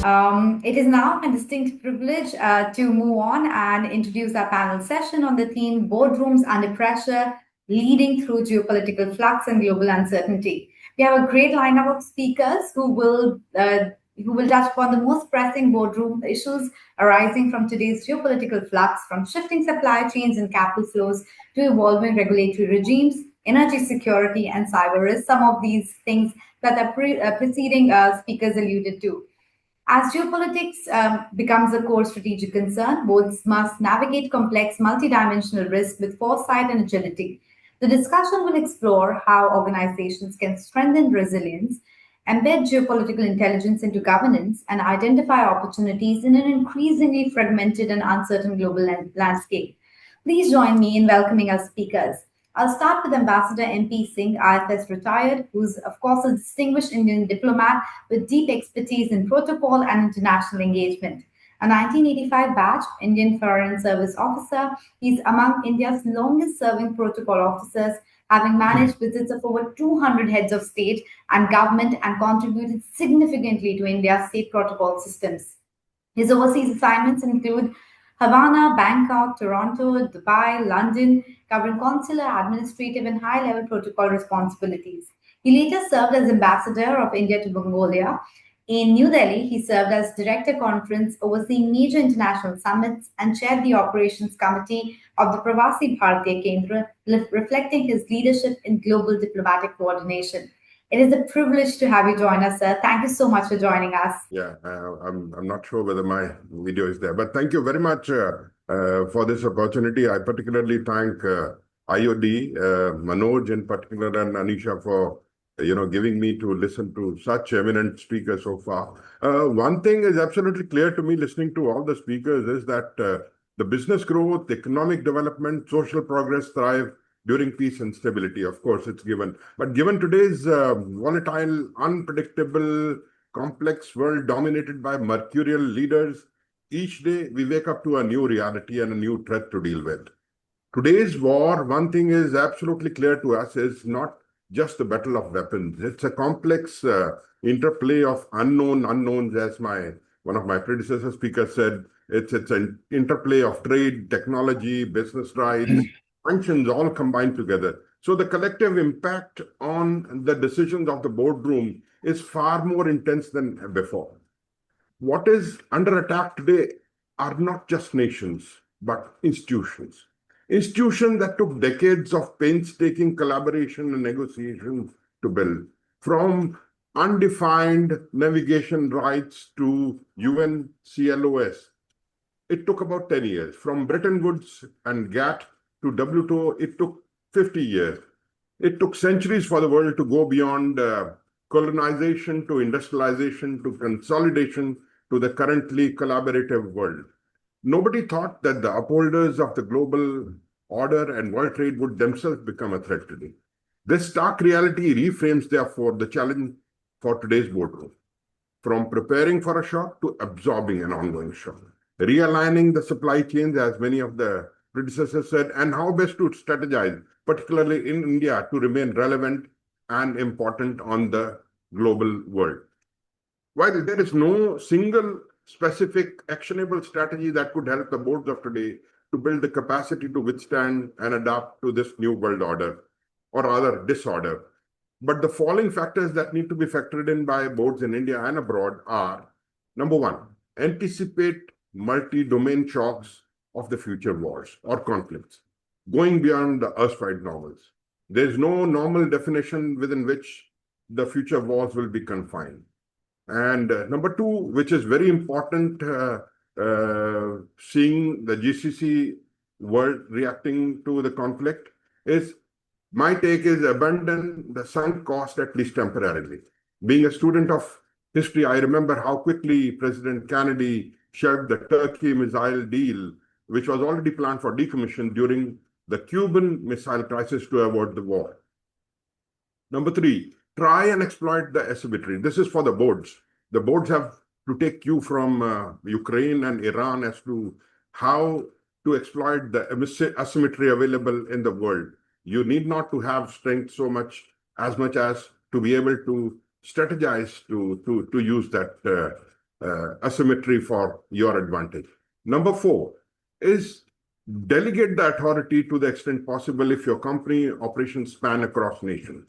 It is now my distinct privilege to move on and introduce our panel session on the theme Boardrooms Under Pressure, Leading Through Geopolitical Flux and Global Uncertainty. We have a great lineup of speakers who will touch upon the most pressing boardroom issues arising from today's geopolitical flux, from shifting supply chains and capital flows to evolving regulatory regimes, energy security, and cyber risk. Some of these things that the preceding speakers alluded to. As geopolitics becomes a core strategic concern, boards must navigate complex multidimensional risk with foresight and agility. The discussion will explore how organizations can strengthen resilience, embed geopolitical intelligence into governance, and identify opportunities in an increasingly fragmented and uncertain global landscape. Please join me in welcoming our speakers. I'll start with Ambassador MP Singh, IFS retired, who's, of course, a distinguished Indian diplomat with deep expertise in protocol and international engagement. A 1985 batch Indian Foreign Service officer, he's among India's longest serving protocol officers, having managed visits of over 200 heads of state and government and contributed significantly to India's state protocol systems. His overseas assignments include Havana, Bangkok, Toronto, Dubai, London, covering consular, administrative, and high level protocol responsibilities. He later served as ambassador of India to Mongolia. In New Delhi, he served as director conference, overseeing major international summits, and chaired the operations committee of the Pravasi Bharatiya Kendra, reflecting his leadership in global diplomatic coordination. It is a privilege to have you join us, sir. Thank you so much for joining us. Yeah, I'm not sure whether my video is there, but thank you very much for this opportunity. I particularly thank IOD, Manoj in particular, and Anisha for giving me to listen to such eminent speakers so far. One thing is absolutely clear to me listening to all the speakers is that the business growth, economic development, social progress thrive during peace and stability. Of course, it's given. But given today's volatile, unpredictable, complex world dominated by mercurial leaders, each day we wake up to a new reality and a new threat to deal with. Today's war, one thing is absolutely clear to us, is not just the battle of weapons. It's a complex interplay of unknown unknowns, as one of my predecessor speakers said. It's an interplay of trade, technology, business rights, functions all combined together. So the collective impact on the decisions of the boardroom is far more intense than before. What is under attack today are not just nations, but institutions. Institutions that took decades of painstaking collaboration and negotiation to build, from undefined navigation rights to UN CLOS. It took about 10 years. From Bretton Woods and GATT to WTO, it took 50 years. It took centuries for the world to go beyond colonization to industrialization to consolidation to the currently collaborative world. Nobody thought that the upholders of the global order and world trade would themselves become a threat today. This stark reality reframes, therefore, the challenge for today's boardroom. From preparing for a shock to absorbing an ongoing shock. Realigning the supply chains, as many of the predecessors said, and how best to strategize, particularly in India, to remain relevant and important on the global world. While there is no single specific actionable strategy that could help the boards of today to build the capacity to withstand and adapt to this new world order, or rather disorder, but the following factors that need to be factored in by boards in India and abroad are, number one, anticipate multi-domain shocks of the future wars or conflicts, going beyond the erstwhile normals. There's no normal definition within which the future wars will be confined. And number two, which is very important, seeing the GCC world reacting to the conflict, is my take is abandon the sunk cost, at least temporarily. Being a student of history, I remember how quickly President Kennedy shelved the Turkey missile deal, which was already planned for decommission during the Cuban Missile Crisis to avoid the war. Number three, try and exploit the asymmetry. This is for the boards. The boards have to take cue from Ukraine and Iran as to how to exploit the asymmetry available in the world. You need not to have strength as much as to be able to strategize to use that asymmetry for your advantage. Number 4 is delegate the authority to the extent possible if your company operations span across nations.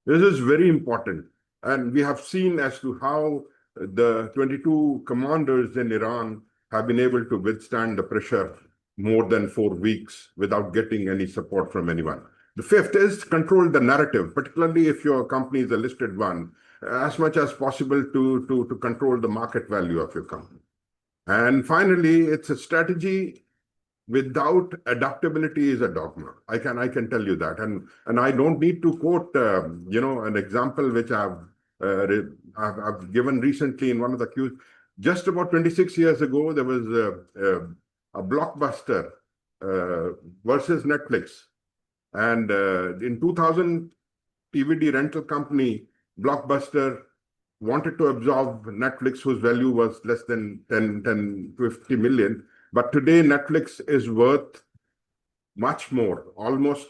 This is very important. And we have seen as to how the 22 commanders in Iran have been able to withstand the pressure more than 4 weeks without getting any support from anyone. The 5th is control the narrative, particularly if your company is a listed one, as much as possible to control the market value of your company. And finally, it's a strategy without adaptability is a dogma. I can tell you that, and I don't need to quote an example which I've given recently in one of the Qs. Just about 26 years ago, there was a Blockbuster versus Netflix, and in 2000, DVD rental company Blockbuster wanted to absorb Netflix, whose value was less than 10 to 50 million. But today, Netflix is worth much more, almost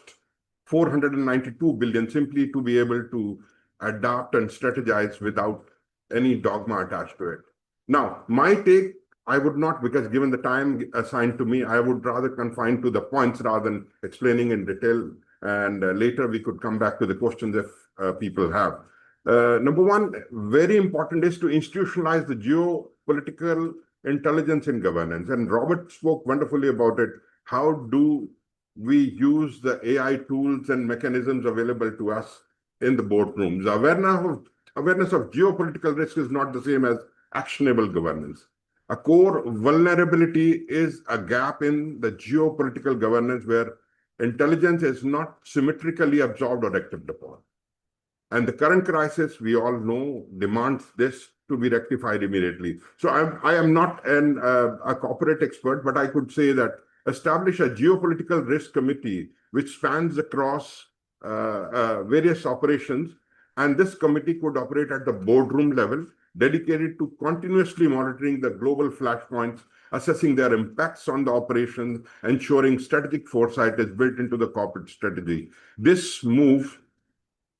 492 billion, simply to be able to adapt and strategize without any dogma attached to it. Now, my take, I would not, because given the time assigned to me, I would rather confine to the points rather than explaining in detail. And later we could come back to the questions if people have. Number 1, very important, is to institutionalize the geopolitical intelligence in governance. And Robert spoke wonderfully about it. How do we use the AI tools and mechanisms available to us in the boardrooms? Awareness of geopolitical risk is not the same as actionable governance. A core vulnerability is a gap in the geopolitical governance where intelligence is not symmetrically absorbed or acted upon. And the current crisis, we all know, demands this to be rectified immediately. So I am not a corporate expert, but I could say that establish a geopolitical risk committee which spans across various operations. And this committee could operate at the boardroom level, dedicated to continuously monitoring the global flashpoints, assessing their impacts on the operations, ensuring strategic foresight is built into the corporate strategy. This move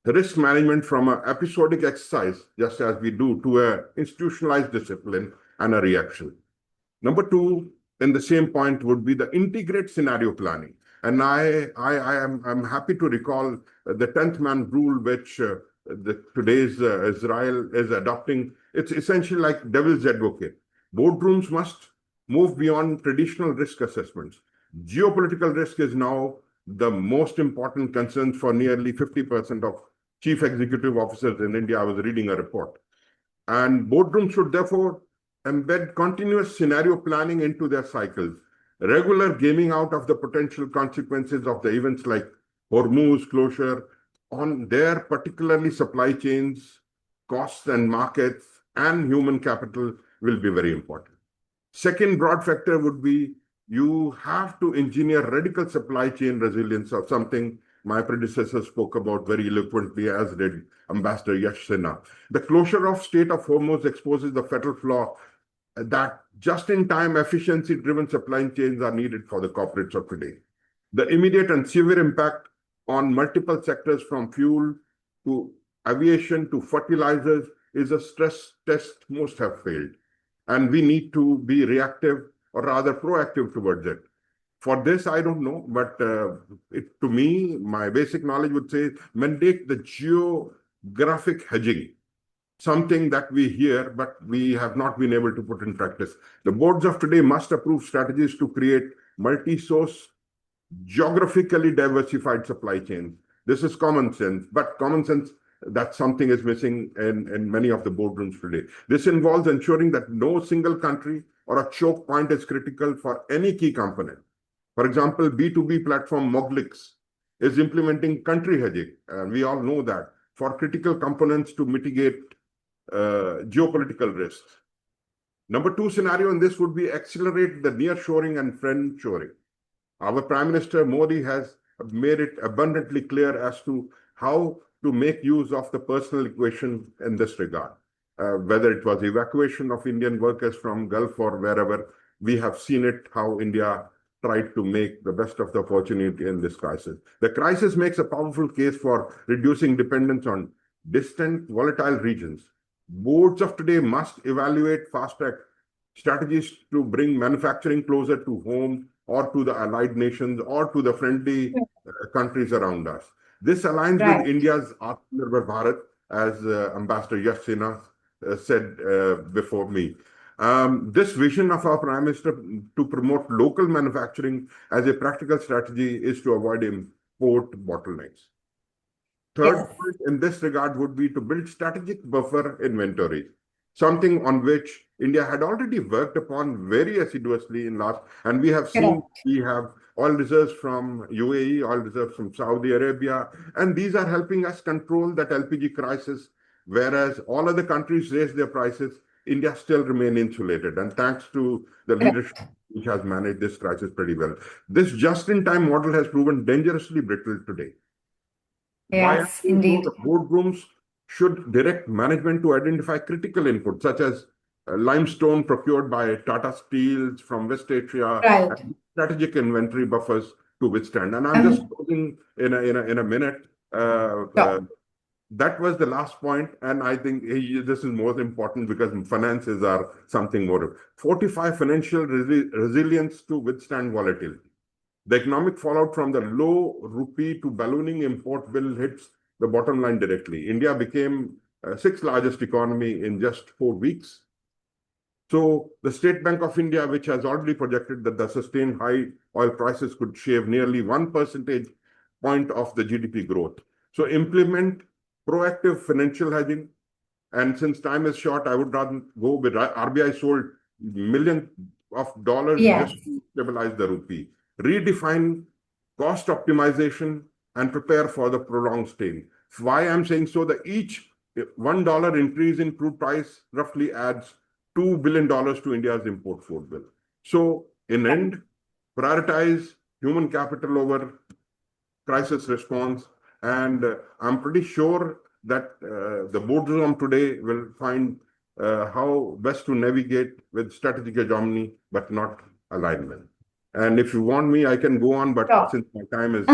the risk management from an episodic exercise, just as we do, to an institutionalized discipline and a reaction. Number 2, in the same point, would be the integrate scenario planning. And I'm happy to recall the 10th man rule, which today's Israel is adopting. It's essentially like devil's advocate. Boardrooms must move beyond traditional risk assessments. Geopolitical risk is now the most important concern for nearly 50% of chief executive officers in India. I was reading a report. And boardrooms should therefore embed continuous scenario planning into their cycles, regular gaming out of the potential consequences of the events like Hormuz closure on their particularly supply chains, costs and markets, and human capital will be very important. Second broad factor would be you have to engineer radical supply chain resilience, or something my predecessor spoke about very eloquently, as did Ambassador Yash Sinha. The closure of Strait of Hormuz exposes the fatal flaw that just-in-time, efficiency-driven supply chains are needed for the corporates of today. The immediate and severe impact on multiple sectors, from fuel to aviation to fertilizers, is a stress test most have failed. And we need to be reactive, or rather proactive towards it. For this, I don't know, but to me, my basic knowledge would say mandate the geographic hedging, something that we hear, but we have not been able to put in practice. The boards of today must approve strategies to create multi-source, geographically diversified supply chains. This is common sense, but common sense, that something is missing in many of the boardrooms today. This involves ensuring that no single country or a choke point is critical for any key component. For example, B2B platform Moglix is implementing country hedging, and we all know that, for critical components to mitigate geopolitical risks. Number 2 scenario in this would be accelerate the nearshoring and friendshoring. Our Prime Minister Modi has made it abundantly clear as to how to make use of the personal equation in this regard. Whether it was evacuation of Indian workers from Gulf or wherever, we have seen it, how India tried to make the best of the opportunity in this crisis. The crisis makes a powerful case for reducing dependence on distant, volatile regions. boards of today must evaluate fast-track strategies to bring manufacturing closer to home or to the allied nations or to the friendly countries around us. This aligns with Right. India's Atmanirbhar Bharat, as Ambassador Yash Sinha said before me. This vision of our Prime Minister to promote local manufacturing as a practical strategy is to avoid import bottlenecks. Third Yes. point in this regard would be to build strategic buffer inventory, something on which India had already worked upon very assiduously in last, and we have seen Correct. we have oil reserves from UAE, oil reserves from Saudi Arabia, and these are helping us control that LPG crisis, whereas all other countries raise their prices, India still remain insulated. And thanks to the leadership Correct. which has managed this crisis pretty well. This just-in-time model has proven dangerously brittle today. Why I'm Yes, saying so, indeed. the boardrooms should direct management to identify critical inputs such as limestone procured by Tata Steel from West Asia Right. and strategic inventory buffers to withstand. And I'm just Um, closing in a minute. sure. That was the last point, and I think this is most important because finances are something more. Fortify financial resilience to withstand volatility. The economic fallout from the low rupee to ballooning import bill hits the bottom line directly. India became sixth largest economy in just 4 weeks. So the State Bank of India, which has already projected that the sustained high oil prices could shave nearly 1 percentage point of the GDP growth. So implement proactive financial hedging. And since time is short, I would rather go with RBI sold millions of dollars Yes. just to stabilize the rupee. Redefine cost optimization and prepare for the prolonged strain. Why I'm saying so, that each $1 increase in crude price roughly adds $2 billion to India's import food bill. So in end, prioritize human capital over crisis response. And I'm pretty sure that the boardroom today will find how best to navigate with strategic hegemony, but not alignment. And if you want me, I can go on, but Sure. since my time is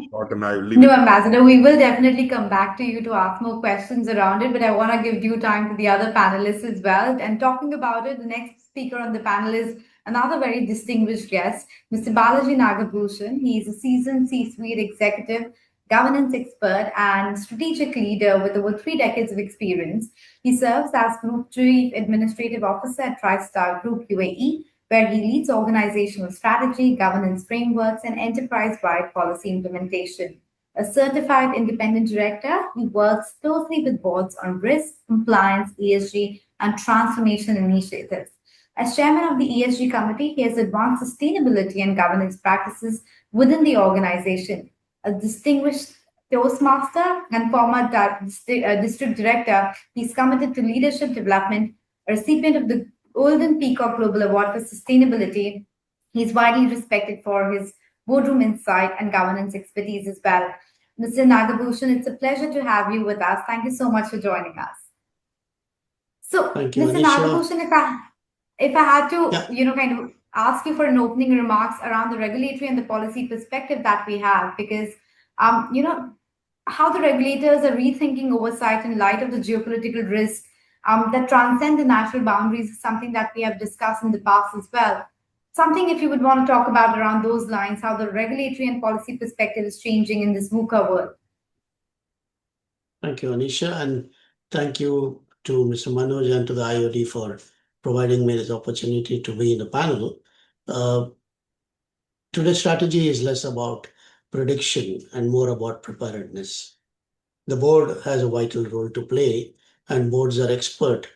short, and I will leave No, it. Ambassador, we will definitely come back to you to ask more questions around it, but I want to give due time to the other panelists as well. And talking about it, the next speaker on the panel is another very distinguished guest, Mr. Balaji Nagabhushan. He is a seasoned C-suite executive, governance expert, and strategic leader with over 3 decades of experience. He serves as Group Chief Administrative Officer at Tristar Group UAE, where he leads organizational strategy, governance frameworks, and enterprise-wide policy implementation. A certified independent director, he works closely with boards on risk, compliance, ESG, and transformation initiatives. As chairman of the ESG committee, he has advanced sustainability and governance practices within the organization. A distinguished Toastmaster and former district director, he's committed to leadership development, a recipient of the Golden Peacock Global Award for Sustainability. He's widely respected for his boardroom insight and governance expertise as well. Mr. Nagabhushan, it's a pleasure to have you with us. Thank you so much for joining us. So, Thank you, Mr. Anisha. Nagabhushan, if I had to, Yeah, kind of ask you for an opening remarks around the regulatory and the policy perspective that we have, because, how the regulators are rethinking oversight in light of the geopolitical risks that transcend the national boundaries is something that we have discussed in the past as well. Something, if you would want to talk about around those lines, how the regulatory and policy perspective is changing in this VUCA world. thank you, Anisha, and thank you to Mr. Manoj and to the IOD for providing me this opportunity to be in the panel. Today's strategy is less about prediction and more about preparedness. The board has a vital role to play, and boards are expert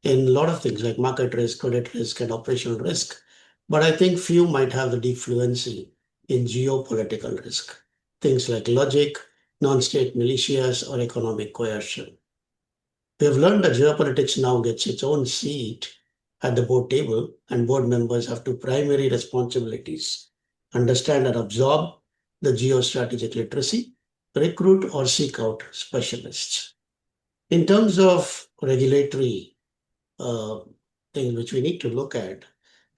in a lot of things like market risk, credit risk, and operational risk. But I think few might have the deep fluency in geopolitical risk, things like logic, non-state militias, or economic coercion. We have learned that geopolitics now gets its own seat at the board table, and board members have two primary responsibilities: understand and absorb the geostrategic literacy, recruit or seek out specialists. In terms of regulatory things which we need to look at,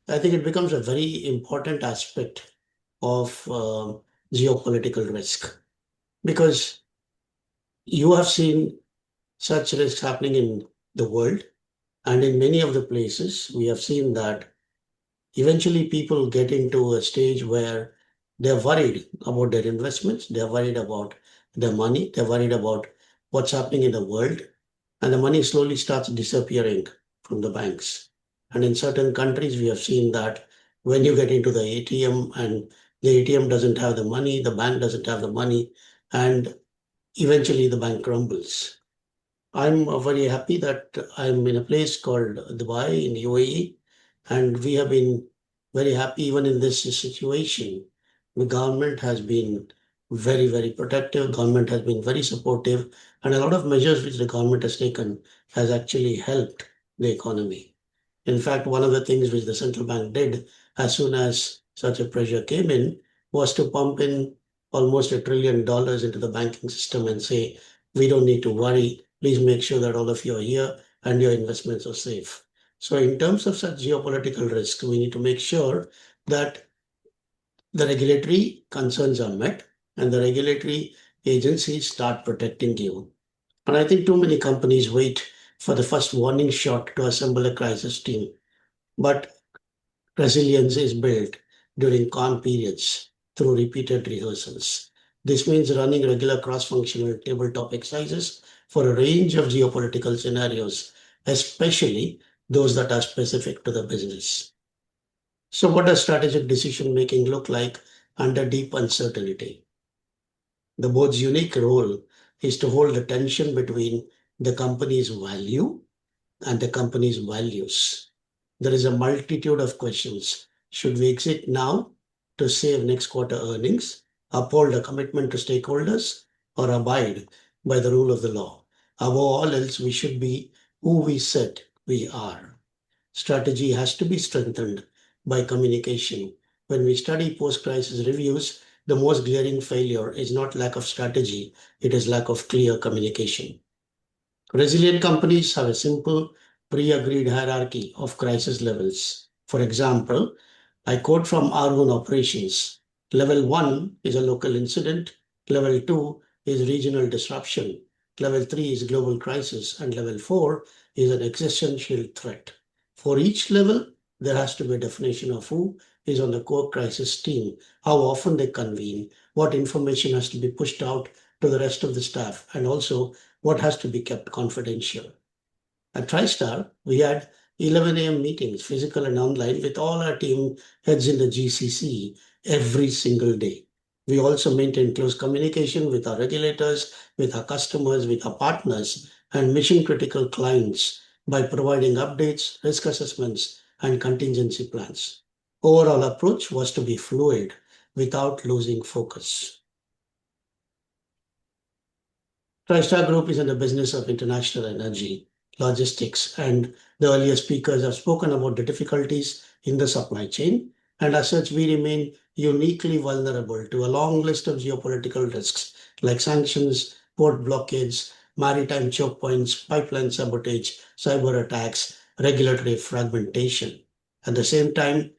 I think it becomes a very important aspect of geopolitical risk, because you have seen such risks happening in the world. And in many of the places, we have seen that eventually people get into a stage where they're worried about their investments, they're worried about their money, they're worried about what's happening in the world, and the money slowly starts disappearing from the banks. And in certain countries, we have seen that when you get into the ATM and the ATM doesn't have the money, the bank doesn't have the money, and eventually the bank crumbles. I'm very happy that I'm in a place called Dubai in UAE, and we have been very happy even in this situation. The government has been very, very protective. Government has been very supportive, and a lot of measures which the government has taken has actually helped the economy. In fact, one of the things which the central bank did as soon as such a pressure came in was to pump in almost $1 trillion into the banking system and say, we don't need to worry. Please make sure that all of you are here and your investments are safe. So in terms of such geopolitical risk, we need to make sure that the regulatory concerns are met and the regulatory agencies start protecting you. And I think too many companies wait for the first warning shot to assemble a crisis team. But resilience is built during calm periods through repeated rehearsals. This means running regular cross-functional tabletop exercises for a range of geopolitical scenarios, especially those that are specific to the business. So what does strategic decision making look like under deep uncertainty? The board's unique role is to hold the tension between the company's value and the company's values. There is a multitude of questions. Should we exit now to save next quarter earnings, uphold a commitment to stakeholders, or abide by the rule of the law? Above all else, we should be who we said we are. Strategy has to be strengthened by communication. When we study post-crisis reviews, the most glaring failure is not lack of strategy, it is lack of clear communication. Resilient companies have a simple, pre-agreed hierarchy of crisis levels. For example, I quote from our own operations. Level 1 is a local incident. Level 2 is regional disruption. Level 3 is global crisis. And level 4 is an existential threat. For each level, there has to be a definition of who is on the core crisis team, how often they convene, what information has to be pushed out to the rest of the staff, and also what has to be kept confidential. At Tristar, we had 11 a.m. meetings, physical and online, with all our team heads in the GCC every single day. We also maintain close communication with our regulators, with our customers, with our partners, and mission-critical clients by providing updates, risk assessments, and contingency plans. Overall approach was to be fluid without losing focus. Tristar Group is in the business of international energy, logistics, and the earlier speakers have spoken about the difficulties in the supply chain. And as such, we remain uniquely vulnerable to a long list of geopolitical risks like sanctions, port blockades, maritime choke points, pipeline sabotage, cyber attacks, regulatory fragmentation. At the same time,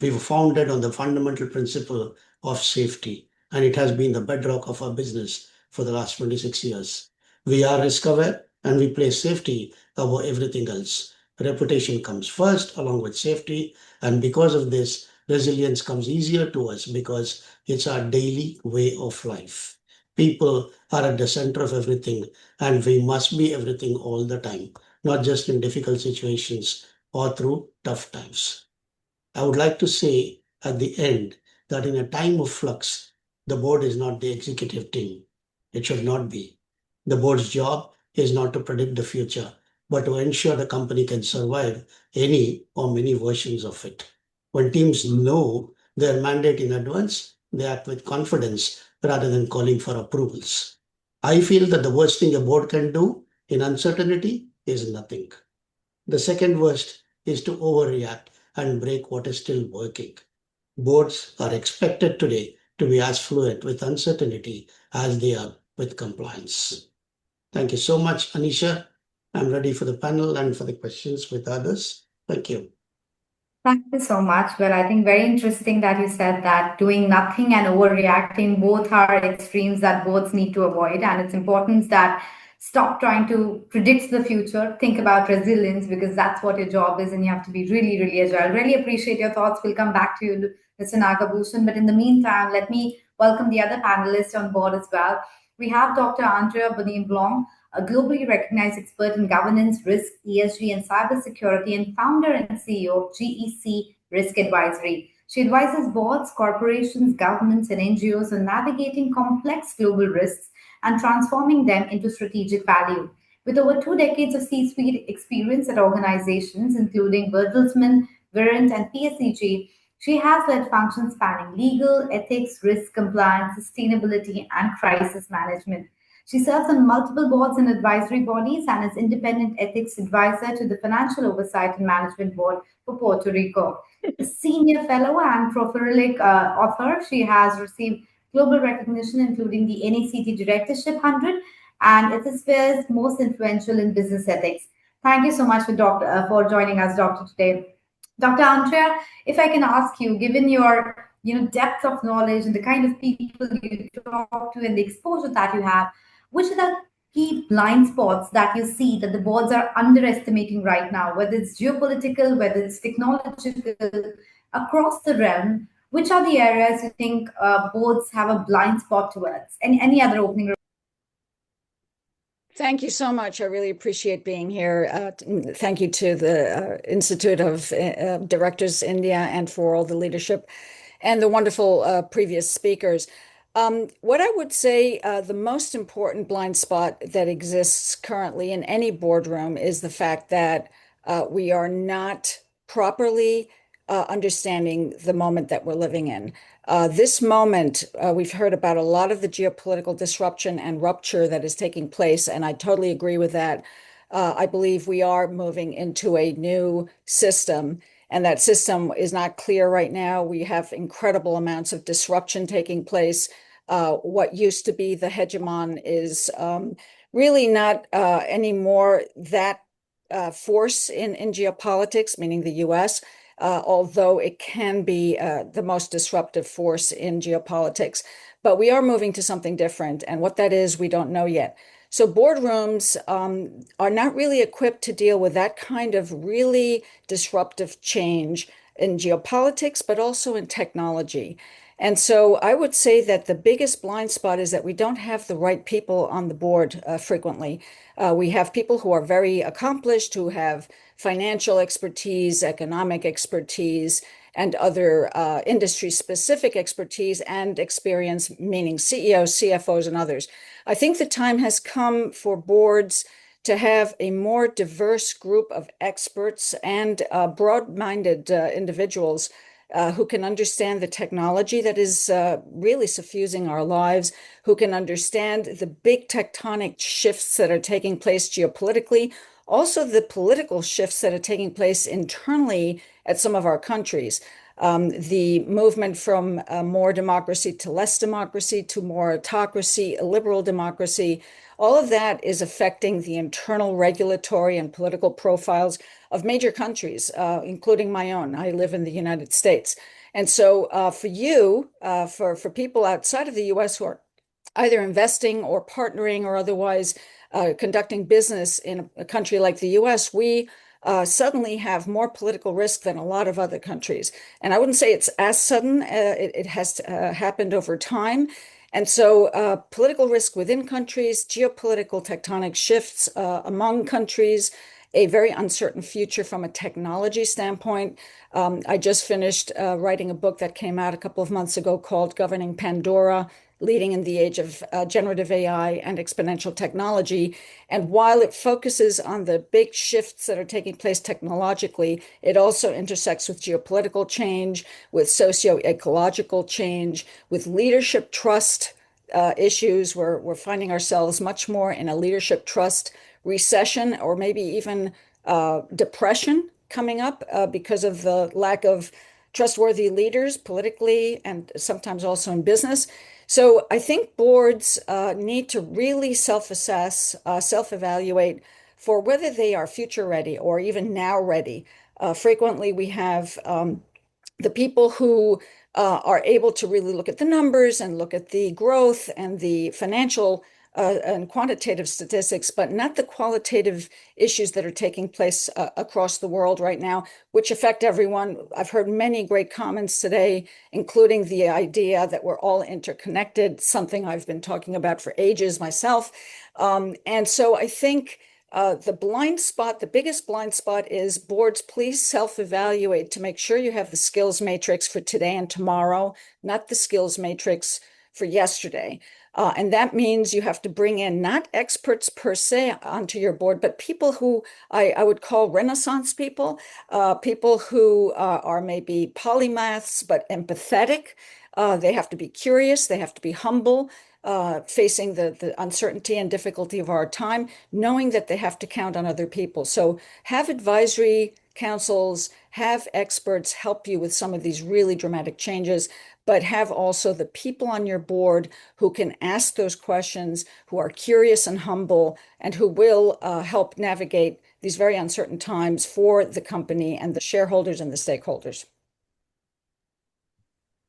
we were founded on the fundamental principle of safety, and it has been the bedrock of our business for the last 26 years. We are risk aware and we place safety above everything else. Reputation comes first along with safety, and because of this, resilience comes easier to us because it's our daily way of life. People are at the center of everything, and we must be everything all the time, not just in difficult situations or through tough times. I would like to say at the end that in a time of flux, the board is not the executive team. It should not be. The board's job is not to predict the future, but to ensure the company can survive any or many versions of it. When teams know their mandate in advance, they act with confidence rather than calling for approvals. I feel that the worst thing a board can do in uncertainty is nothing. The second worst is to overreact and break what is still working. Boards are expected today to be as fluent with uncertainty as they are with compliance. Thank you so much, Anisha. I'm ready for the panel and for the questions with others. Thank you. Thank you so much. Well, I think very interesting that you said that doing nothing and overreacting both are extremes that boards need to avoid. And it's important that Stop trying to predict the future. Think about resilience, because that's what your job is, and you have to be really, really agile. Really appreciate your thoughts. We'll come back to you, Mr. Nagabhushan. But in the meantime, let me welcome the other panelists on board as well. We have Dr. Andrea Bonime-Blanc, a globally recognized expert in governance, risk, ESG, and cybersecurity, and founder and CEO of GEC Risk Advisory. She advises boards, corporations, governments, and NGOs on navigating complex global risks and transforming them into strategic value. With over 2 decades of C-suite experience at organizations including Bertelsmann, Virent, and PSEG, she has led functions spanning legal, ethics, risk compliance, sustainability, and crisis management. She serves on multiple boards and advisory bodies and is independent ethics advisor to the Financial Oversight and Management Board for Puerto Rico. A senior fellow and prolific author, she has received global recognition, including the NACT Directorship 100 and Ethisphere's Most Influential in Business Ethics. Thank you so much for joining us, Doctor, today. Dr. Andrea, if I can ask you, given your depth of knowledge and the kind of people you talk to and the exposure that you have, which are the key blind spots that you see that the boards are underestimating right now, whether it's geopolitical, whether it's technological, across the realm? Which are the areas you think boards have a blind spot towards? Any other opening remarks? Thank you so much. I really appreciate being here. Thank you to the Institute of Directors India and for all the leadership and the wonderful previous speakers. What I would say the most important blind spot that exists currently in any boardroom is the fact that we are not properly understanding the moment that we're living in. This moment, we've heard about a lot of the geopolitical disruption and rupture that is taking place, and I totally agree with that. I believe we are moving into a new system, and that system is not clear right now. We have incredible amounts of disruption taking place. What used to be the hegemon is really not anymore that force in geopolitics, meaning the US. Although it can be the most disruptive force in geopolitics. But we are moving to something different, and what that is, we don't know yet. So boardrooms are not really equipped to deal with that kind of really disruptive change in geopolitics, but also in technology. And so I would say that the biggest blind spot is that we don't have the right people on the board frequently. We have people who are very accomplished, who have financial expertise, economic expertise, and other industry-specific expertise and experience, meaning CEOs, CFOs, and others. I think the time has come for boards to have a more diverse group of experts and broad-minded individuals who can understand the technology that is really suffusing our lives, who can understand the big tectonic shifts that are taking place geopolitically, also the political shifts that are taking place internally at some of our countries. The movement from more democracy to less democracy to more autocracy, liberal democracy, all of that is affecting the internal regulatory and political profiles of major countries, including my own. I live in the United States. And so for you, for people outside of the US who are either investing or partnering or otherwise conducting business in a country like the US, we suddenly have more political risk than a lot of other countries. And I wouldn't say it's as sudden. It has happened over time. And so political risk within countries, geopolitical tectonic shifts among countries, a very uncertain future from a technology standpoint. I just finished writing a book that came out a couple of months ago called Governing Pandora, Leading in the Age of Generative AI and Exponential Technology. And while it focuses on the big shifts that are taking place technologically, it also intersects with geopolitical change, with socio-ecological change, with leadership trust issues. We're finding ourselves much more in a leadership trust recession or maybe even depression coming up because of the lack of trustworthy leaders politically and sometimes also in business. So I think boards need to really self-assess, self-evaluate for whether they are future ready or even now ready. Frequently, we have the people who are able to really look at the numbers and look at the growth and the financial and quantitative statistics, but not the qualitative issues that are taking place across the world right now, which affect everyone. I've heard many great comments today, including the idea that we're all interconnected, something I've been talking about for ages myself. And so I think the biggest blind spot is boards, please self-evaluate to make sure you have the skills matrix for today and tomorrow, not the skills matrix for yesterday. And that means you have to bring in not experts per se onto your board, but people who I would call Renaissance people, people who are maybe polymaths, but empathetic. They have to be curious, they have to be humble, facing the uncertainty and difficulty of our time, knowing that they have to count on other people. So have advisory councils, have experts help you with some of these really dramatic changes, but have also the people on your board who can ask those questions, who are curious and humble, and who will help navigate these very uncertain times for the company and the shareholders and the stakeholders.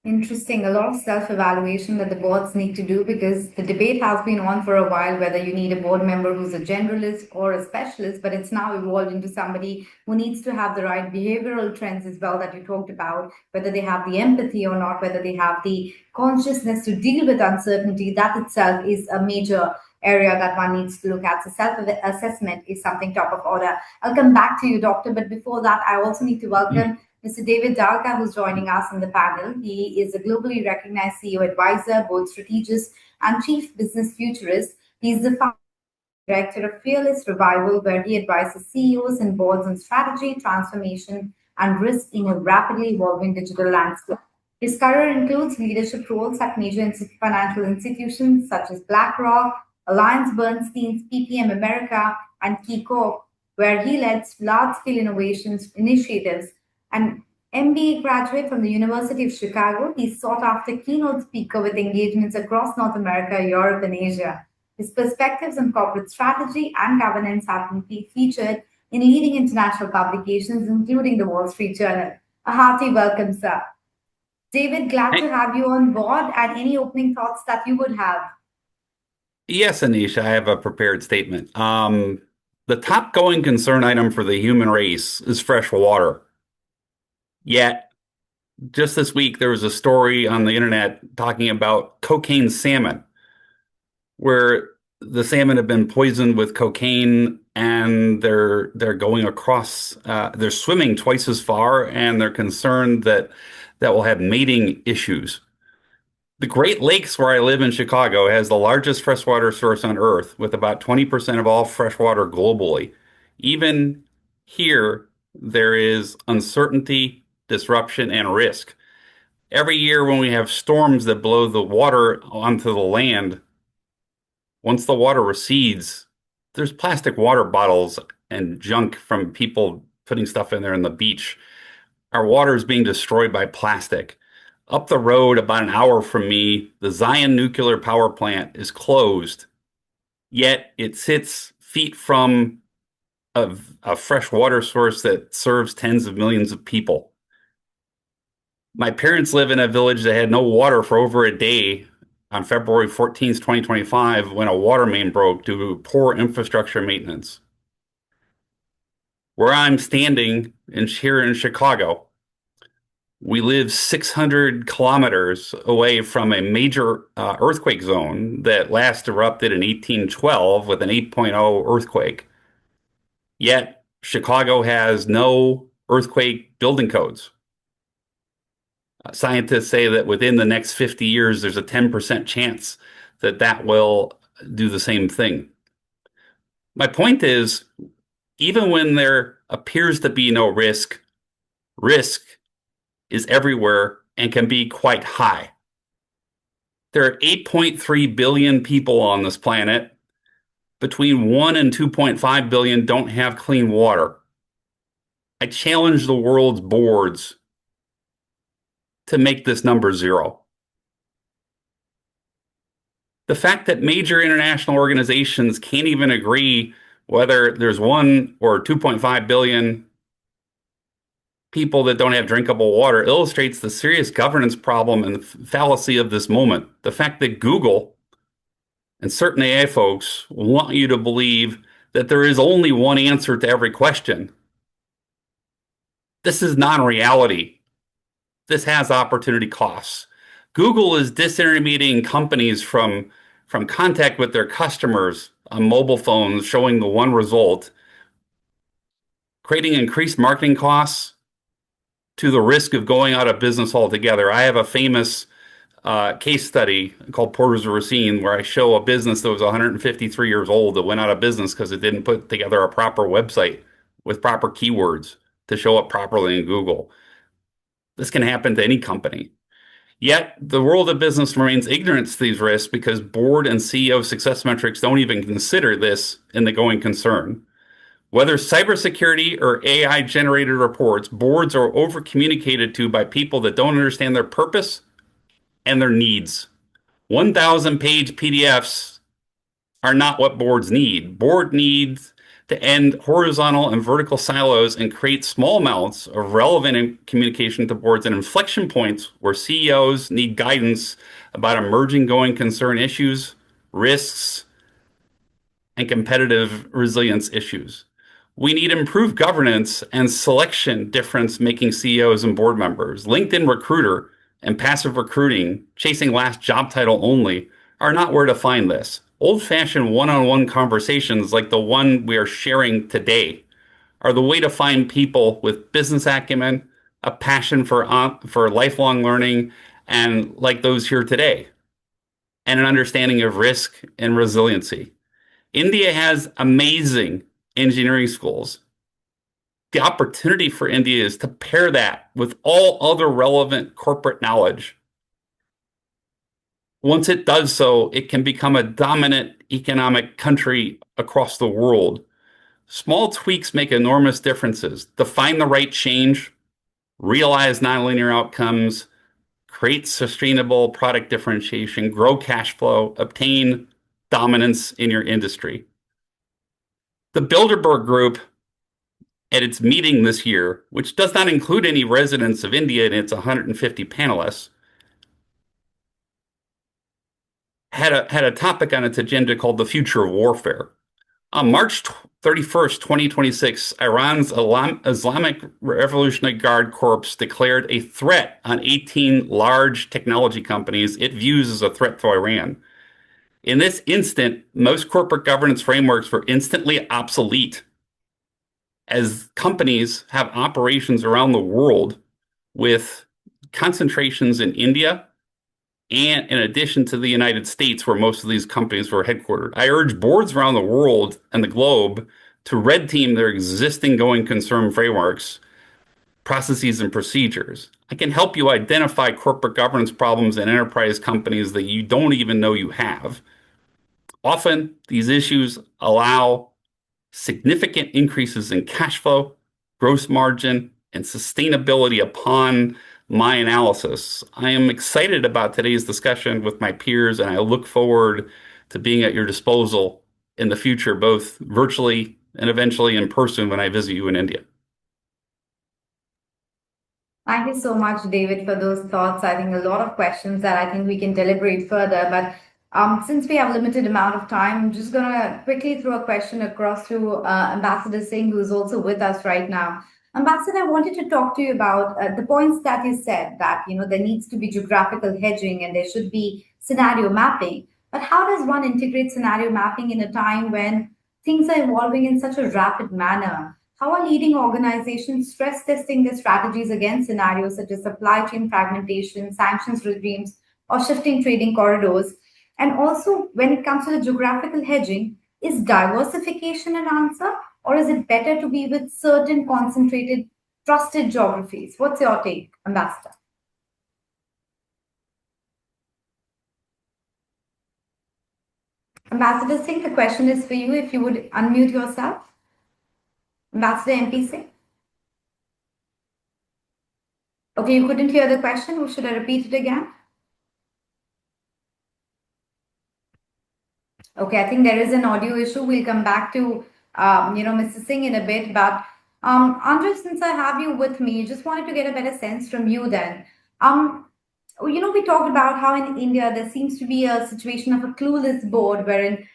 Interesting. A lot of self-evaluation that the boards need to do, because the debate has been on for a while whether you need a board member who's a generalist or a specialist, but it's now evolved into somebody who needs to have the right behavioral trends as well that you talked about, whether they have the empathy or not, whether they have the consciousness to deal with uncertainty. That itself is a major area that one needs to look at. So self-assessment is something top of order. I'll come back to you, Doctor, but before that, I also need to welcome Mr. David Dalka, who's joining us on the panel. He is a globally recognized CEO advisor, board strategist, and chief business futurist. He's the founder and director of Fearless Revival, where he advises CEOs and boards on strategy, transformation, and risk in a rapidly evolving digital landscape. His career includes leadership roles at major financial institutions such as BlackRock, AllianceBernstein's PPM America, and KeyCorp, where he led large-scale innovations initiatives. An MBA graduate from the University of Chicago, he's sought after keynote speaker with engagements across North America, Europe, and Asia. His perspectives on corporate strategy and governance have been featured in leading international publications, including the Wall Street Journal. A hearty welcome, sir. David, glad to have you on board, and any opening thoughts that you would have? Yes, Anisha, I have a prepared statement. The top going concern item for the human race is fresh water. Yet, just this week, there was a story on the internet talking about cocaine salmon, where the salmon have been poisoned with cocaine and they're going across, they're swimming twice as far, and they're concerned that will have mating issues. The Great Lakes, where I live in Chicago, has the largest freshwater source on Earth, with about 20% of all freshwater globally. Even here, there is uncertainty, disruption, and risk. Every year when we have storms that blow the water onto the land, once the water recedes, there's plastic water bottles and junk from people putting stuff in there on the beach. Our water is being destroyed by plastic. Up the road, about an hour from me, the Zion nuclear power plant is closed, yet it sits feet from a fresh water source that serves tens of millions of people. My parents live in a village that had no water for over a day on February 14th, 2025, when a water main broke due to poor infrastructure maintenance. Where I'm standing here in Chicago, we live 600 kilometers away from a major earthquake zone that last erupted in 1812 with an 8.0 earthquake. Yet, Chicago has no earthquake building codes. Scientists say that within the next 50 years, there's a 10% chance that will do the same thing. My point is, even when there appears to be no risk, risk is everywhere and can be quite high. There are 8.3 billion people on this planet. Between 1 and 2.5 billion don't have clean water. I challenge the world's boards to make this number zero. The fact that major international organizations can't even agree whether there's 1 or 2.5 billion people that don't have drinkable water illustrates the serious governance problem and the fallacy of this moment. The fact that Google And certain AI folks want you to believe that there is only one answer to every question. This is non-reality. This has opportunity costs. Google is disintermediating companies from contact with their customers on mobile phones, showing the one result, creating increased marketing costs to the risk of going out of business altogether. I have a famous case study called Porters of Racine, where I show a business that was 153 years old that went out of business because it didn't put together a proper website with proper keywords to show up properly in Google. This can happen to any company. Yet the world of business remains ignorant to these risks because board and CEO success metrics don't even consider this in the going concern. Whether cybersecurity or AI generated reports, boards are over communicated to by people that don't understand their purpose and their needs. 1,000 page PDFs are not what boards need. Board needs to end horizontal and vertical silos and create small amounts of relevant communication to boards and inflection points where CEOs need guidance about emerging going concern issues, risks, and competitive resilience issues. We need improved governance and selection difference making CEOs and board members. LinkedIn Recruiter and passive recruiting, chasing last job title only, are not where to find this. Old-fashioned one-on-one conversations like the one we are sharing today are the way to find people with business acumen, a passion for lifelong learning, and like those here today, and an understanding of risk and resiliency. India has amazing engineering schools. The opportunity for India is to pair that with all other relevant corporate knowledge. Once it does so, it can become a dominant economic country across the world. Small tweaks make enormous differences. Define the right change, realize nonlinear outcomes, create sustainable product differentiation, grow cash flow, obtain dominance in your industry. The Bilderberg Group, at its meeting this year, which does not include any residents of India in its 150 panelists, had a topic on its agenda called the future of warfare. On March 31st, 2026, Iran's Islamic Revolutionary Guard Corps declared a threat on 18 large technology companies it views as a threat to Iran. In this instant, most corporate governance frameworks were instantly obsolete, as companies have operations around the world with concentrations in India and in addition to the United States, where most of these companies were headquartered. I urge boards around the world and the globe to red team their existing going concern frameworks, processes, and procedures. I can help you identify corporate governance problems in enterprise companies that you don't even know you have. Often, these issues allow significant increases in cash flow, gross margin, and sustainability upon my analysis. I am excited about today's discussion with my peers, and I look forward to being at your disposal in the future, both virtually and eventually in person when I visit you in India. Thank you so much, David, for those thoughts. I think a lot of questions that I think we can deliberate further, but since we have limited amount of time, I'm just going to quickly throw a question across to Ambassador Singh, who's also with us right now. Ambassador, I wanted to talk to you about the points that you said that, there needs to be geographical hedging and there should be scenario mapping. But how does one integrate scenario mapping in a time when things are evolving in such a rapid manner? How are leading organizations stress testing their strategies against scenarios such as supply chain fragmentation, sanctions regimes, or shifting trading corridors? And also, when it comes to the geographical hedging, is diversification an answer, or is it better to be with certain concentrated, trusted geographies? What's your take, Ambassador? Ambassador Singh, the question is for you. If you would unmute yourself. Ambassador MP Singh. Okay, you couldn't hear the question, or should I repeat it again? Okay, I think there is an audio issue. We'll come back to, Mr. Singh in a bit. But Andrea, since I have you with me, just wanted to get a better sense from you then. we talked about how in India there seems to be a situation of a clueless board wherein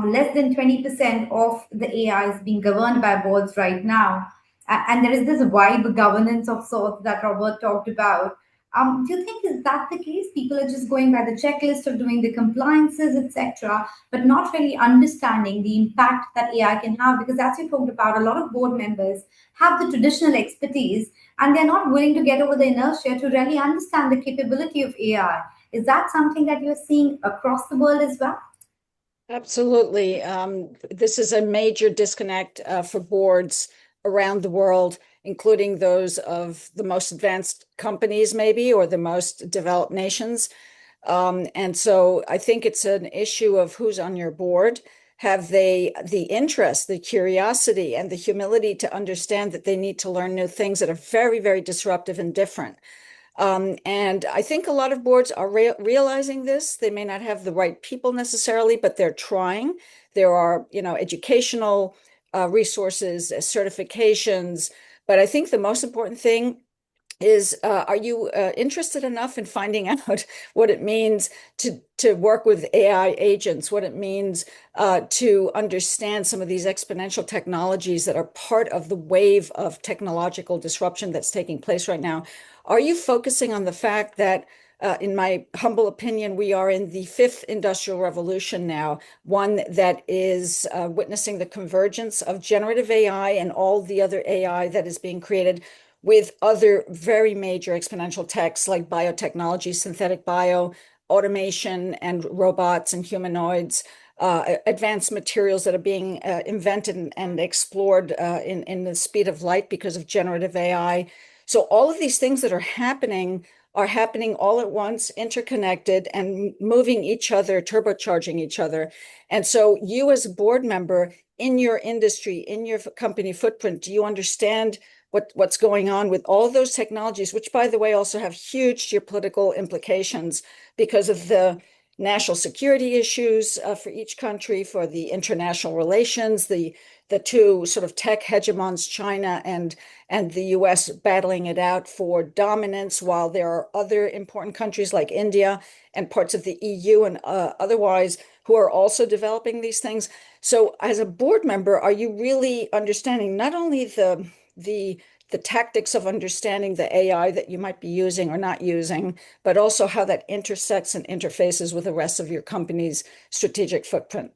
less than 20% of the AI is being governed by boards right now. And there is this vibe governance of sorts that Robert talked about. Do you think is that the case? People are just going by the checklist of doing the compliances, etc., but not really understanding the impact that AI can have. Because as you talked about, a lot of board members have the traditional expertise and they're not willing to get over the inertia to really understand the capability of AI. Is that something that you're seeing across the world as well? Absolutely. This is a major disconnect for boards around the world, including those of the most advanced companies, maybe, or the most developed nations. And so I think it's an issue of who's on your board. Have they the interest, the curiosity, and the humility to understand that they need to learn new things that are very, very disruptive and different? And I think a lot of boards are realizing this. They may not have the right people necessarily, but they're trying. There are, educational resources, certifications. But I think the most important thing is, are you interested enough in finding out what it means to work with AI agents, what it means to understand some of these exponential technologies that are part of the wave of technological disruption that's taking place right now? Are you focusing on the fact that, in my humble opinion, we are in the fifth industrial revolution now, one that is witnessing the convergence of generative AI and all the other AI that is being created with other very major exponential techs like biotechnology, synthetic bio, automation, and robots and humanoids, advanced materials that are being invented and explored in the speed of light because of generative AI. So all of these things that are happening all at once, interconnected and moving each other, turbocharging each other. And so you as a board member in your industry, in your company footprint, do you understand what's going on with all those technologies, which, by the way, also have huge geopolitical implications because of the national security issues for each country, for the international relations, the two sort of tech hegemons, China and the US, battling it out for dominance, while there are other important countries like India and parts of the EU and otherwise who are also developing these things. So as a board member, are you really understanding not only the tactics of understanding the AI that you might be using or not using, but also how that intersects and interfaces with the rest of your company's strategic footprint?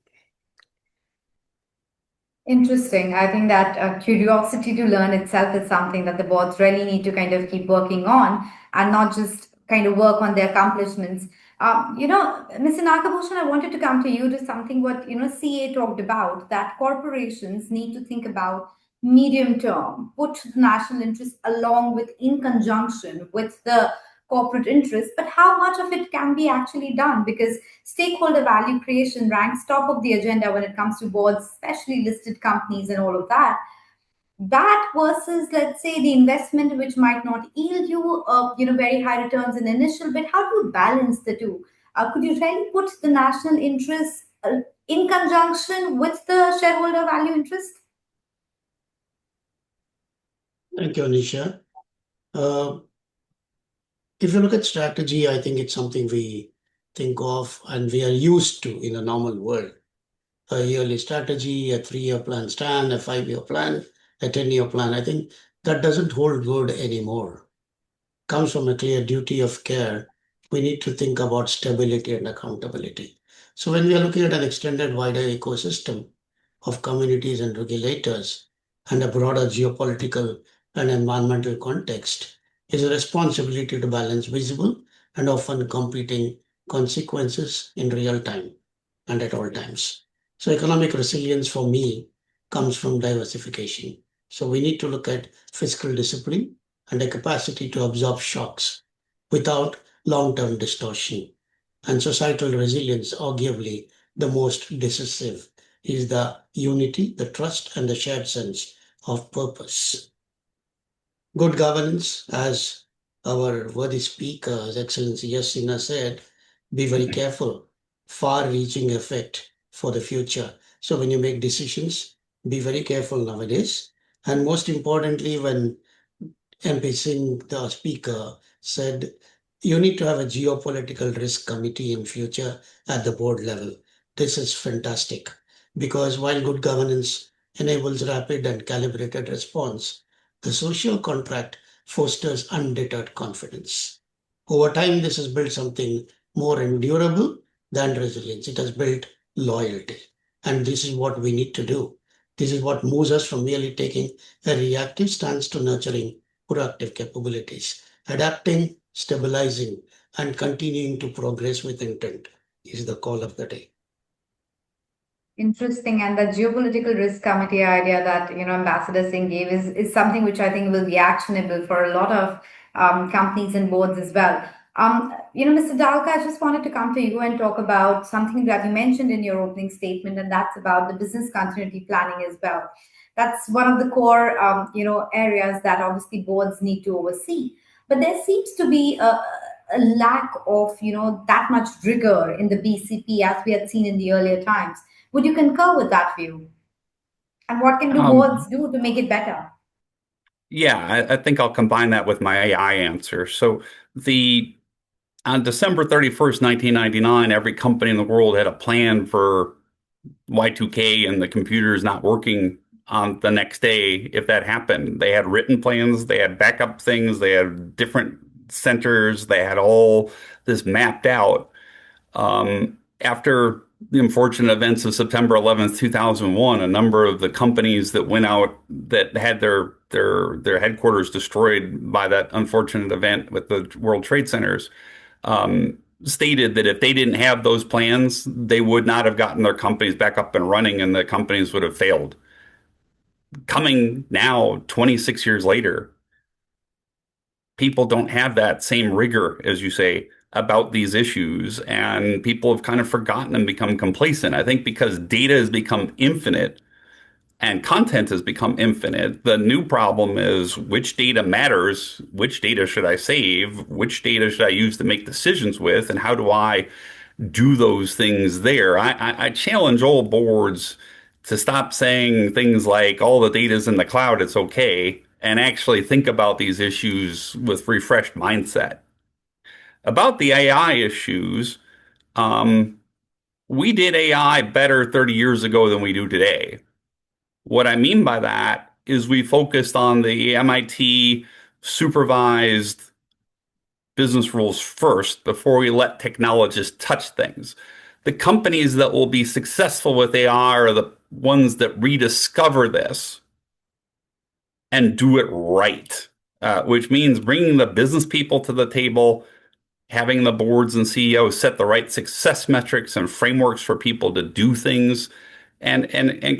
Interesting. I think that curiosity to learn itself is something that the boards really need to kind of keep working on and not just kind of work on their accomplishments. Mr. Nagabhushan, I wanted to come to you to something what, CA talked about, that corporations need to think about medium term, put the national interest along with, in conjunction with the corporate interest, but how much of it can be actually done? Because stakeholder value creation ranks top of the agenda when it comes to boards, especially listed companies and all of that. That versus, let's say, the investment which might not yield you, very high returns in initial bit. How do you balance the two? Could you really put the national interest in conjunction with the shareholder value interest? Thank you, Anisha. If you look at strategy, I think it's something we think of and we are used to in a normal world. A yearly strategy, a 3-year plan stand, a 5-year plan, a 10-year plan. I think that doesn't hold good anymore. Comes from a clear duty of care. We need to think about stability and accountability. So when we are looking at an extended wider ecosystem of communities and regulators and a broader geopolitical and environmental context, is a responsibility to balance visible and often competing consequences in real time and at all times. So economic resilience for me comes from diversification. So we need to look at fiscal discipline and a capacity to absorb shocks without long-term distortion. And societal resilience, arguably the most decisive, is the unity, the trust, and the shared sense of purpose. Good governance, as our worthy speaker, His Excellency Yassina said, be very careful, far-reaching effect for the future. So when you make decisions, be very careful nowadays. And most importantly, when MP Singh, the speaker, said you need to have a geopolitical risk committee in future at the board level. This is fantastic because while good governance enables rapid and calibrated response, the social contract fosters undeterred confidence. Over time, this has built something more endurable than resilience. It has built loyalty. And this is what we need to do. This is what moves us from merely taking a reactive stance to nurturing proactive capabilities. Adapting, stabilizing, and continuing to progress with intent is the call of the day. Interesting. And the geopolitical risk committee idea that Ambassador Singh gave is something which I think will be actionable for a lot of companies and boards as well. Mr. Dalka, I just wanted to come to you and talk about something that you mentioned in your opening statement, and that's about the business continuity planning as well. That's one of the core, areas that obviously boards need to oversee. But there seems to be a lack of, that much rigor in the BCP as we had seen in the earlier times. Would you concur with that view? And what can boards do to make it better? Yeah, I think I'll combine that with my AI answer. So on December 31st, 1999, every company in the world had a plan for Y2K and the computers not working on the next day if that happened. They had written plans, they had backup things, they had different centers, they had all this mapped out. After the unfortunate events of September 11th, 2001, a number of the companies that went out that had their headquarters destroyed by that unfortunate event with the World Trade Centers stated that if they didn't have those plans, they would not have gotten their companies back up and running and the companies would have failed. Coming now, 26 years later, people don't have that same rigor, as you say, about these issues, and people have kind of forgotten and become complacent. I think because data has become infinite and content has become infinite, the new problem is which data matters, which data should I save, which data should I use to make decisions with, and how do I do those things there? I challenge all boards to stop saying things like all the data's in the cloud, it's okay, and actually think about these issues with refreshed mindset. About the AI issues, we did AI better 30 years ago than we do today. What I mean by that is we focused on the MIT supervised business rules first before we let technologists touch things. The companies that will be successful with AI are the ones that rediscover this and do it right, which means bringing the business people to the table, having the boards and CEOs set the right success metrics and frameworks for people to do things, and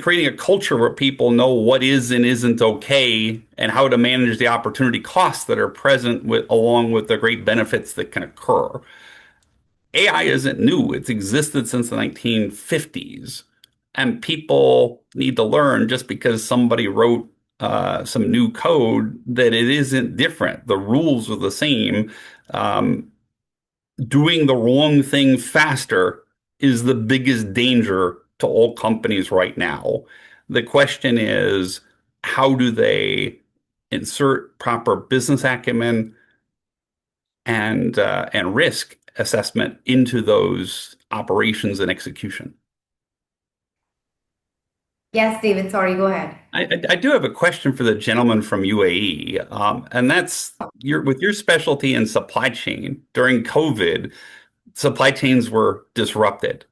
creating a culture where people know what is and isn't okay and how to manage the opportunity costs that are present along with the great benefits that can occur. AI isn't new. It's existed since the 1950s. And people need to learn just because somebody wrote some new code that it isn't different. The rules are the same. Doing the wrong thing faster is the biggest danger to all companies right now. The question is, how do they insert proper business acumen and risk assessment into those operations and execution? Yes, David, sorry, go ahead. I do have a question for the gentleman from UAE, and that's with your specialty in supply chain. During COVID, supply chains were disrupted.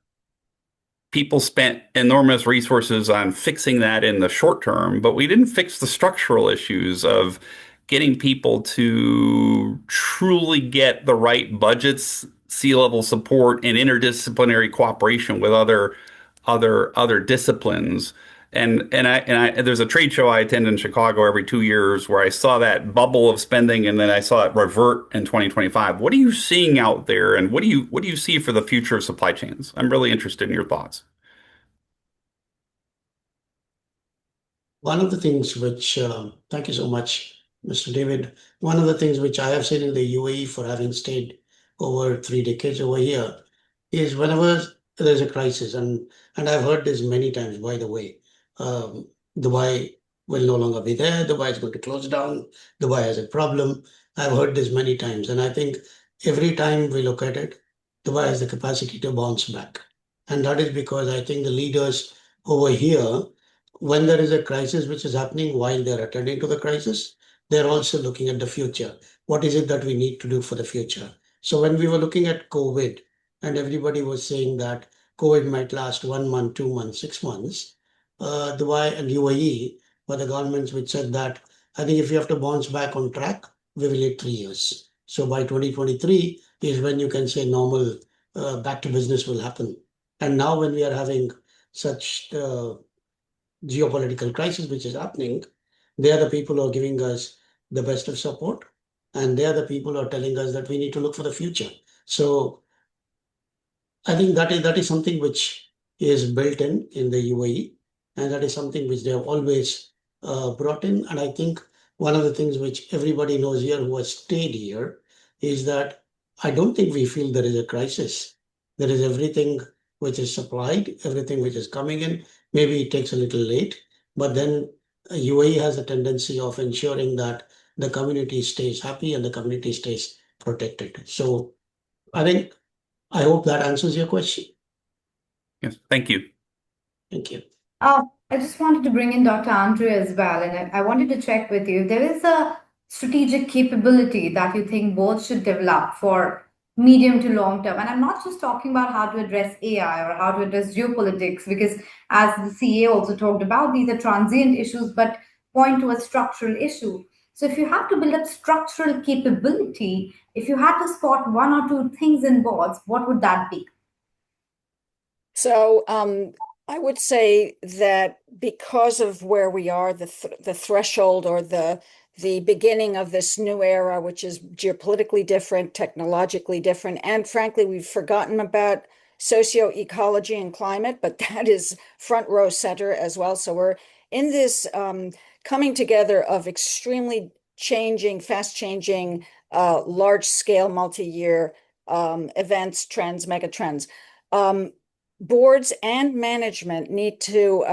People spent enormous resources on fixing that in the short term, but we didn't fix the structural issues of getting people to truly get the right budgets, C-level support, and interdisciplinary cooperation with other disciplines. And there's a trade show I attend in Chicago every 2 years where I saw that bubble of spending, and then I saw it revert in 2025. What are you seeing out there, and what do you see for the future of supply chains? I'm really interested in your thoughts. One of the things which, thank you so much, Mr. David. One of the things which I have seen in the UAE for having stayed over 3 decades over here is whenever there's a crisis, and I've heard this many times, by the way, Dubai will no longer be there, Dubai is going to close down, Dubai has a problem. I've heard this many times, and I think every time we look at it, Dubai has the capacity to bounce back. And that is because I think the leaders over here, when there is a crisis which is happening while they're attending to the crisis, they're also looking at the future. What is it that we need to do for the future? So when we were looking at COVID and everybody was saying that COVID might last 1 month, 2 months, 6 months, Dubai and UAE were the governments which said that I think if you have to bounce back on track, we will need 3 years. So by 2023 is when you can say normal back to business will happen. And now when we are having such geopolitical crisis which is happening, they are the people who are giving us the best of support, and they are the people who are telling us that we need to look for the future. So I think that is something which is built in the UAE, and that is something which they have always brought in. And I think one of the things which everybody knows here who has stayed here is that I don't think we feel there is a crisis. There is everything which is supplied, everything which is coming in. Maybe it takes a little late, but then UAE has a tendency of ensuring that the community stays happy and the community stays protected. So I think I hope that answers your question. Yes, thank you. Thank you. I just wanted to bring in Dr. Andrea as well, and I wanted to check with you. There is a strategic capability that you think both should develop for medium to long term. And I'm not just talking about how to address AI or how to address geopolitics, because as the CA also talked about, these are transient issues, but point to a structural issue. So if you have to build up structural capability, if you had to spot one or two things in boards, what would that be? So I would say that because of where we are, the threshold or the beginning of this new era, which is geopolitically different, technologically different, and frankly, we've forgotten about socio-ecology and climate, but that is front row center as well. So we're in this coming together of extremely changing, fast changing, large scale, multi-year events, trends, mega trends. Boards and management need to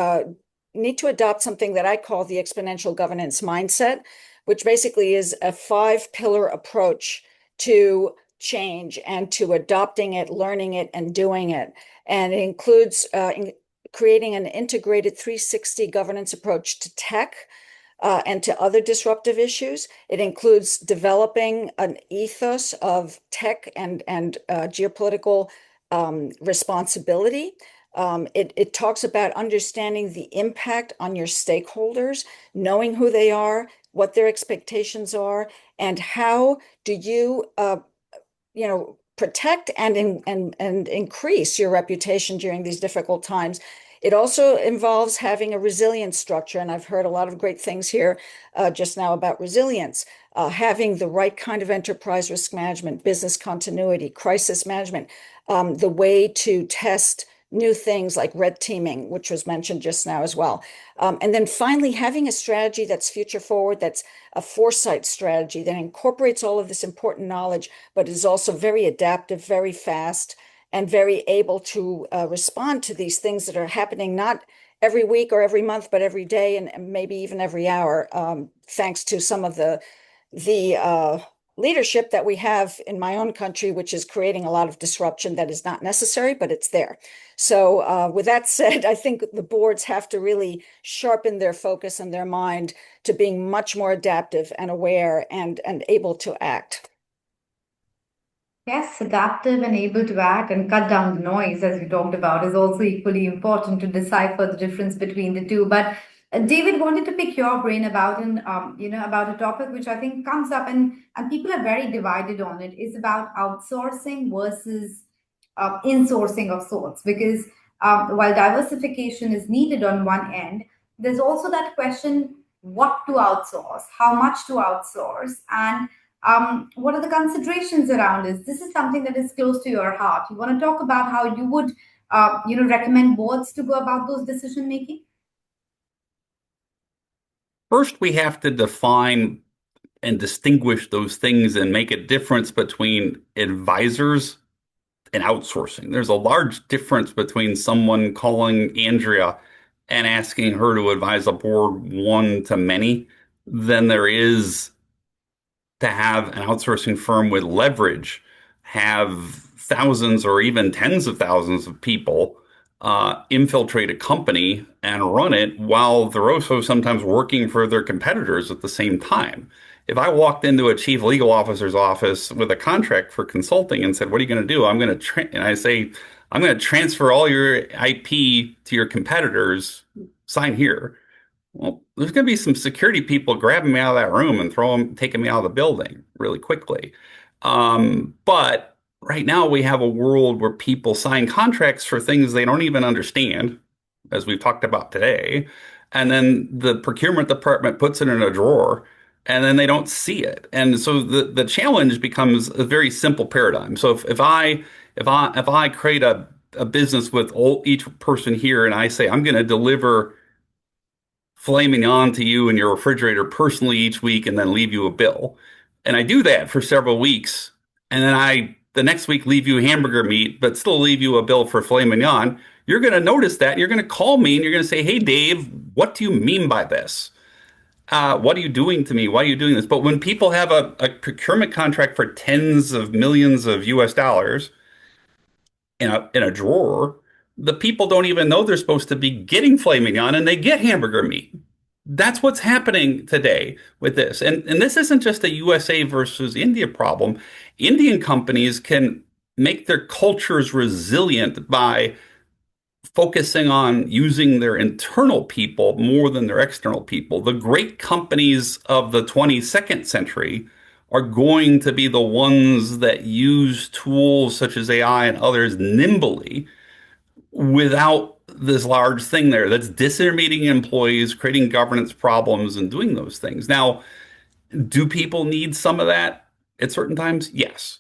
adopt something that I call the exponential governance mindset, which basically is a 5-pillar approach to change and to adopting it, learning it, and doing it. And it includes creating an integrated 360 governance approach to tech and to other disruptive issues. It includes developing an ethos of tech and geopolitical responsibility. It talks about understanding the impact on your stakeholders, knowing who they are, what their expectations are, and how do you, protect and increase your reputation during these difficult times. It also involves having a resilience structure, and I've heard a lot of great things here just now about resilience. Having the right kind of enterprise risk management, business continuity, crisis management, the way to test new things like red teaming, which was mentioned just now as well. And then finally, having a strategy that's future forward, that's a foresight strategy that incorporates all of this important knowledge, but is also very adaptive, very fast, and very able to respond to these things that are happening not every week or every month, but every day and maybe even every hour, thanks to some of the leadership that we have in my own country, which is creating a lot of disruption that is not necessary, but it's there. So with that said, I think the boards have to really sharpen their focus and their mind to being much more adaptive and aware and able to act. Yes, adaptive and able to act and cut down the noise, as you talked about, is also equally important to decipher the difference between the two. But David, wanted to pick your brain about about a topic which I think comes up and people are very divided on it. Is about outsourcing versus insourcing of sorts. Because while diversification is needed on one end, there's also that question: what to outsource, how much to outsource, and what are the considerations around this? This is something that is close to your heart. You want to talk about how you would, recommend boards to go about those decision making? First, we have to define and distinguish those things and make a difference between advisors and outsourcing. There's a large difference between someone calling Andrea and asking her to advise a board one to many than there is to have an outsourcing firm with leverage have thousands or even tens of thousands of people infiltrate a company and run it while they're also sometimes working for their competitors at the same time. If I walked into a chief legal officer's office with a contract for consulting and said, "What are you going to do?" And I say, "I'm going to transfer all your IP to your competitors. Sign here." Well, there's going to be some security people grabbing me out of that room and taking me out of the building really quickly. But right now we have a world where people sign contracts for things they don't even understand, as we've talked about today. And then the procurement department puts it in a drawer and then they don't see it. And so the challenge becomes a very simple paradigm. So if I create a business with each person here and I say, "I'm going to deliver filet mignon to you in your refrigerator personally each week and then leave you a bill." And I do that for several weeks. And then the next week, leave you hamburger meat, but still leave you a bill for filet mignon. You're going to notice that. You're going to call me and you're going to say, "Hey, Dave, what do you mean by this? What are you doing to me? Why are you doing this?" But when people have a procurement contract for tens of millions of US dollars in a drawer, the people don't even know they're supposed to be getting filet mignon and they get hamburger meat. That's what's happening today with this. And this isn't just a USA versus India problem. Indian companies can make their cultures resilient by focusing on using their internal people more than their external people. The great companies of the 22nd century are going to be the ones that use tools such as AI and others nimbly without this large thing there that's disintermediating employees, creating governance problems, and doing those things. Now, do people need some of that at certain times? Yes.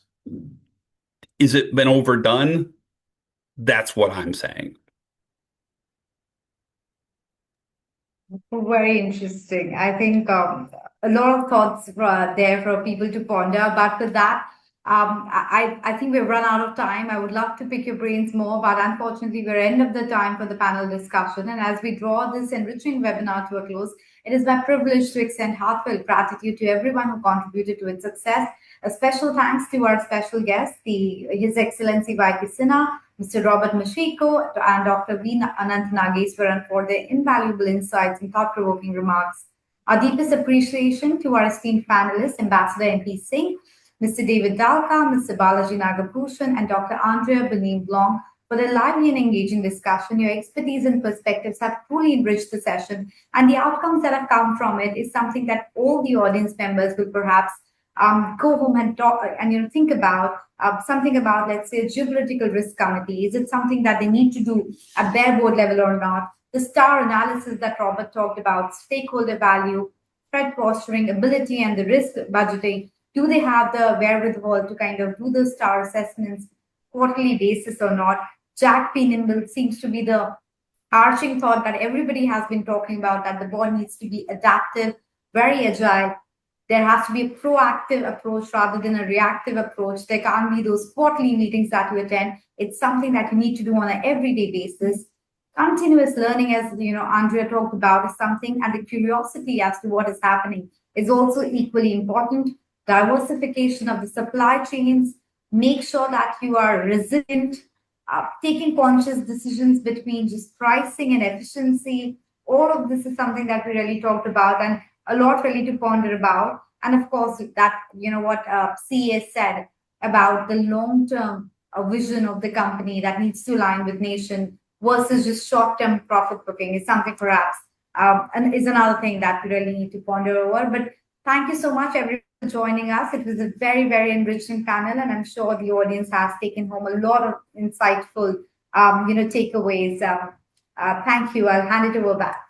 Is it been overdone? That's what I'm saying. Very interesting. I think a lot of thoughts there for people to ponder. But with that, I think we've run out of time. I would love to pick your brains more, but unfortunately, we're end of the time for the panel discussion. And as we draw this enriching webinar to a close, it is my privilege to extend heartfelt gratitude to everyone who contributed to its success. A special thanks to our special guest, His Excellency Y.K. Sinha, Mr. Robert Mashiko, and Dr. V. Anant Nageswaran for their invaluable insights and thought-provoking remarks. Our deepest appreciation to our esteemed panelists, Ambassador MP Singh, Mr. David Dalka, Mr. Balaji Nagabhushan, and Dr. Andrea Bonime-Blanc for their lively and engaging discussion. Your expertise and perspectives have truly enriched the session, and the outcomes that have come from it is something that all the audience members will perhaps go home and talk and think about something about, let's say, a geopolitical risk committee. Is it something that they need to do at their board level or not? The STAR analysis that Robert talked about, stakeholder value, threat posturing, ability, and the risk budgeting. Do they have the wherewithal to kind of do the STAR assessments quarterly basis or not? Jack P. Nimble seems to be the arching thought that everybody has been talking about, that the board needs to be adaptive, very agile. There has to be a proactive approach rather than a reactive approach. There can't be those quarterly meetings that you attend. It's something that you need to do on an everyday basis. Continuous learning, as Andrea talked about, is something, and the curiosity as to what is happening is also equally important. Diversification of the supply chains, make sure that you are resilient, taking conscious decisions between just pricing and efficiency. All of this is something that we really talked about, and a lot really to ponder about. And of course, that, what CA said about the long-term vision of the company that needs to align with nation versus just short-term profit booking is something perhaps, and is another thing that we really need to ponder over. But thank you so much, everyone, for joining us. It was a very, very enriching panel, and I'm sure the audience has taken home a lot of insightful, takeaways. Thank you. I'll hand it over back.